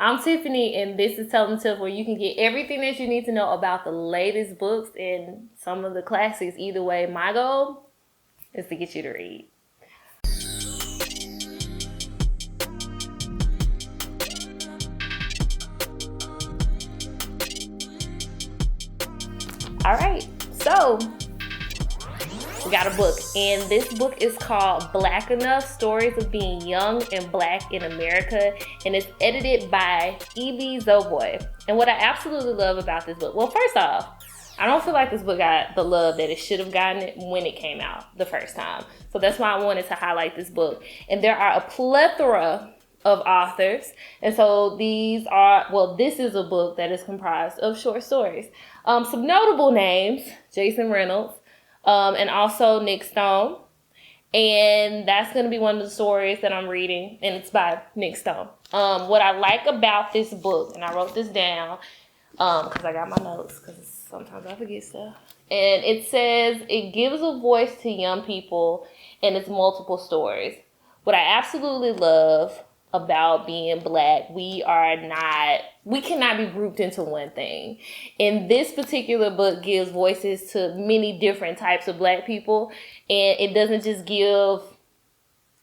I'm Tiffany, and this is Tell Them Tiff, where you can get everything that you need to know about the latest books and some of the classics. Either way, my goal is to get you to read. All right, so we got a book, and this book is called Black Enough, Stories of Being Young and Black in America, and it's edited by E.B. Zoboy. And what I absolutely love about this book, well, first off, I don't feel like this book got the love that it should have gotten when it came out the first time. So that's why I wanted to highlight this book. And there are a plethora of authors. And so this is a book that is comprised of short stories. Some notable names: Jason Reynolds, and also Nick Stone. And that's going to be one of the stories that I'm reading, and it's by Nick Stone. What I like about this book, and I wrote this down because I got my notes, because sometimes I forget stuff. And it says it gives a voice to young people, and it's multiple stories. What I absolutely love about being Black, we cannot be grouped into one thing. And this particular book gives voices to many different types of Black people, and it doesn't just give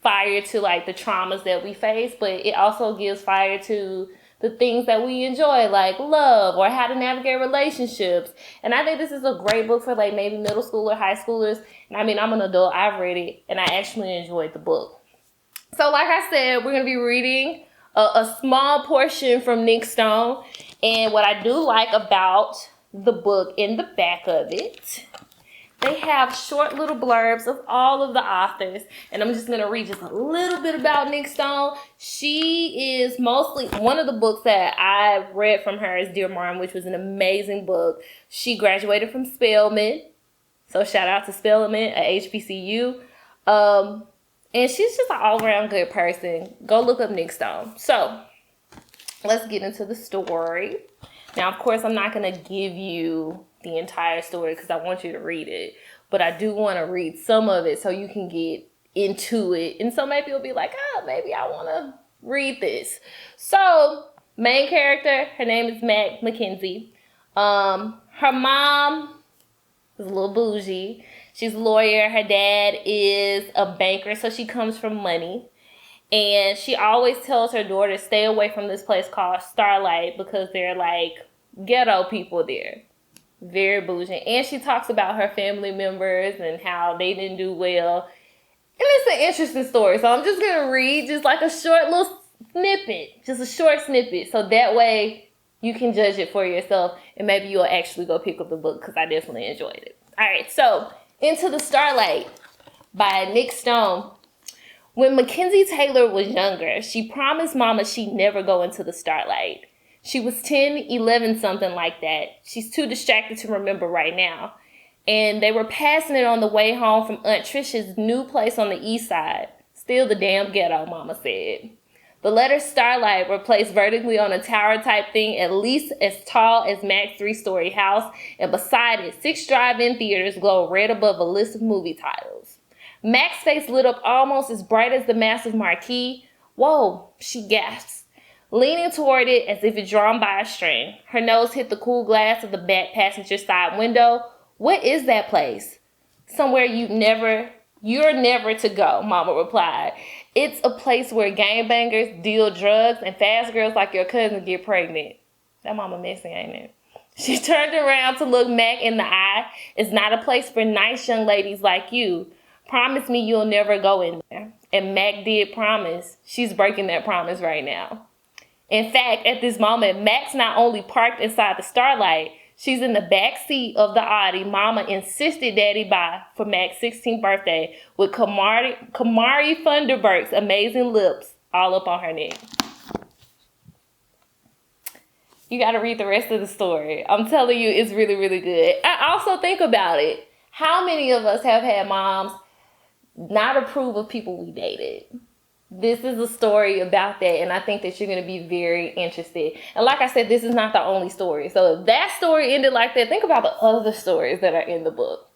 fire to like the traumas that we face, but it also gives fire to the things that we enjoy, like love or how to navigate relationships. And I think this is a great book for like maybe middle school or high schoolers. And I mean, I'm an adult, I've read it, and I actually enjoyed the book. So like I said, we're going to be reading a small portion from Nick Stone. And what I do like about the book, in the back of it, they have short little blurbs of all of the authors. And I'm just going to read just a little bit about Nick Stone. She is mostly, one of the books that I read from her is Dear Martin, which was an amazing book. She graduated from Spelman. So shout out to Spelman at HBCU. And she's just an all-around good person. Go look up Nick Stone. So, let's get into the story. Now, of course, I'm not going to give you the entire story because I want you to read it. But I do want to read some of it so you can get into it. And so maybe you'll be like, maybe I want to read this. So, main character, her name is Mac Mackenzie. Her mom is a little bougie. She's a lawyer. Her dad is a banker, so she comes from money. And she always tells her daughter, stay away from this place called Starlight because they're like ghetto people there. Very bougie. And she talks about her family members and how they didn't do well. And it's an interesting story. So I'm just going to read just like a short little snippet. Just a short snippet. So that way you can judge it for yourself. And maybe you'll actually go pick up the book because I definitely enjoyed it. All right, so Into the Starlight by Nick Stone. When Mackenzie Taylor was younger, she promised Mama she'd never go into the starlight. She was 10, 11, something like that. She's too distracted to remember right now. And they were passing it on the way home from Aunt Trisha's new place on the east side. Still the damn ghetto, Mama said. The letter Starlight were placed vertically on a tower-type thing at least as tall as Mac's 3-story house, and beside it, 6 drive-in theaters glow red above a list of movie titles. Mac's face lit up almost as bright as the massive marquee. Whoa, she gasps, leaning toward it as if it's drawn by a string. Her nose hit the cool glass of the back passenger side window. What is that place? Somewhere you're never to go, Mama replied. It's a place where gangbangers deal drugs and fast girls like your cousin get pregnant. That mama messy, ain't it? She turned around to look Mac in the eye. It's not a place for nice young ladies like you. Promise me you'll never go in there. And Mac did promise. She's breaking that promise right now. In fact, at this moment, Mac's not only parked inside the Starlight, she's in the back seat of the Audi Mama insisted Daddy buy for Mac's 16th birthday with Kamari Funderburk's amazing lips all up on her neck. You got to read the rest of the story. I'm telling you, it's really, really good. I also think about it. How many of us have had moms not approve of people we dated? This is a story about that, and I think that you're going to be very interested. And like I said, this is not the only story. So if that story ended like that, think about the other stories that are in the book.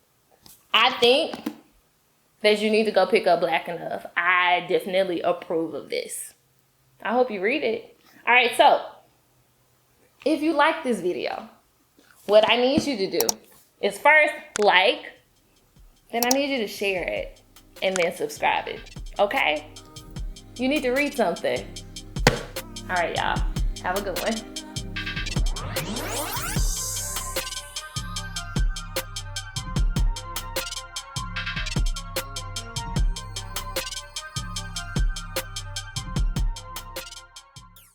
I think that you need to go pick up Black Enough. I definitely approve of this. I hope you read it. All right, so If you like this video, what I need you to do is first like, then I need you to share it, and then subscribe it, okay? You need to read something. All right, y'all. Have a good one.